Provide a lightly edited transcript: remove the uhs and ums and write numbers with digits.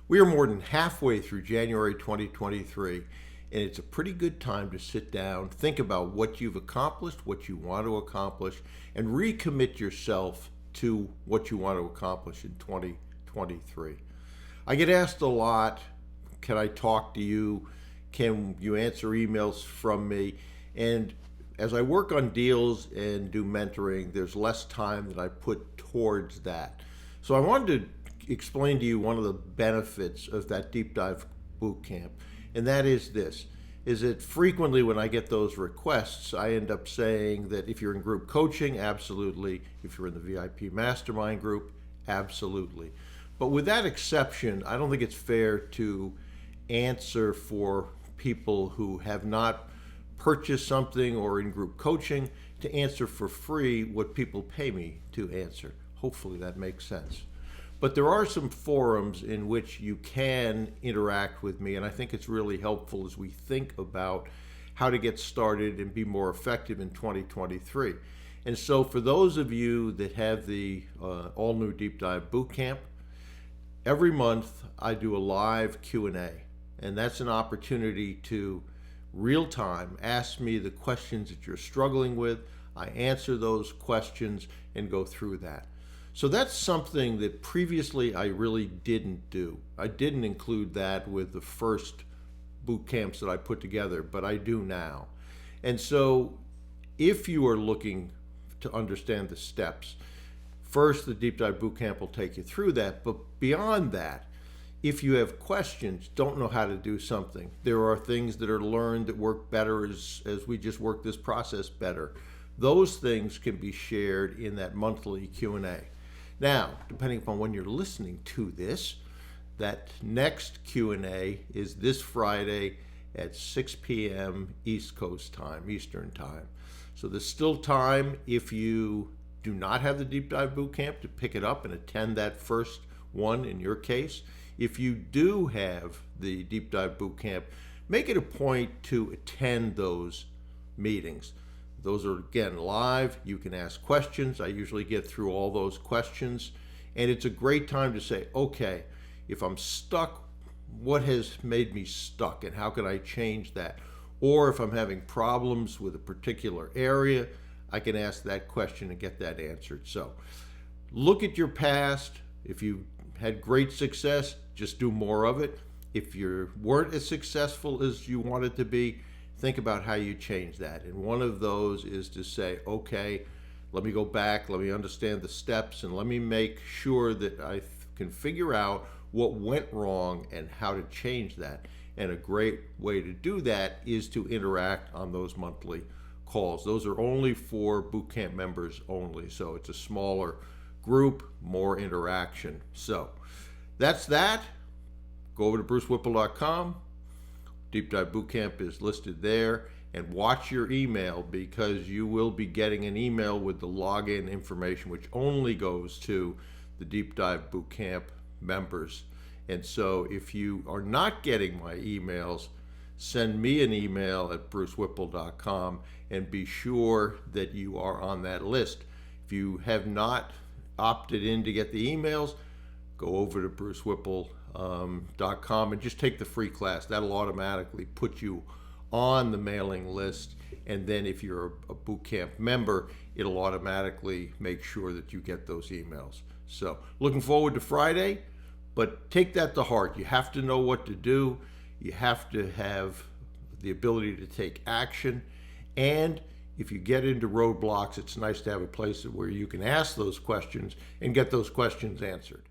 We are more than halfway through January 2023, and it's a pretty good time to sit down, think about what you've accomplished, what you want to accomplish, and recommit yourself to what you want to accomplish in 2023. I get asked a lot, can I talk to you? Can you answer emails from me? And as I work on deals and do mentoring, there's less time that I put towards that. So I wanted to explain to you one of the benefits of that deep dive boot camp, and that is this, is that frequently when I get those requests, I end up saying that if you're in group coaching, absolutely. If you're in the VIP mastermind group, absolutely. But with that exception, I don't think it's fair to answer for people who have not purchased something or in group coaching to answer for free what people pay me to answer. Hopefully that makes sense. But there are some forums in which you can interact with me, and I think it's really helpful as we think about how to get started and be more effective in 2023. And so for those of you that have the all-new Deep Dive Bootcamp, every month I do a live Q&A, and that's an opportunity to real-time ask me the questions that you're struggling with. I answer those questions and go through that. So that's something that previously I really didn't do. I didn't include that with the first boot camps that I put together, but I do now. And so if you are looking to understand the steps, first the Deep Dive Bootcamp will take you through that, but beyond that, if you have questions, don't know how to do something, there are things that are learned that work better as we just work this process better. Those things can be shared in that monthly Q&A. Now, depending upon when you're listening to this, that next Q&A is this Friday at 6 p.m. East Coast time, Eastern time. So there's still time if you do not have the Deep Dive Bootcamp to pick it up and attend that first one in your case. If you do have the Deep Dive Bootcamp, make it a point to attend those meetings. Those are, again, live. You can ask questions. I usually get through all those questions. And it's a great time to say, okay, if I'm stuck, what has made me stuck and how can I change that? Or if I'm having problems with a particular area, I can ask that question and get that answered. So look at your past. If you had great success, just do more of it. If you weren't as successful as you wanted to be, think about how you change that. And one of those is to say, okay, let me go back, let me understand the steps, and let me make sure that I can figure out what went wrong and how to change that. And a great way to do that is to interact on those monthly calls. Those are only for bootcamp members only, so it's a smaller group, more interaction. So that's that. Go over to brucewhipple.com. Deep Dive Bootcamp is listed there, and watch your email because you will be getting an email with the login information, which only goes to the Deep Dive Bootcamp members. And so if you are not getting my emails, send me an email at brucewhipple.com and be sure that you are on that list. If you have not opted in to get the emails, go over to brucewhipple.com and just take the free class. That'll automatically put you on the mailing list, and then if you're a bootcamp member, it'll automatically make sure that you get those emails. So looking forward to Friday, but take that to heart. You have to know what to do. You have to have the ability to take action, and if you get into roadblocks, it's nice to have a place where you can ask those questions and get those questions answered.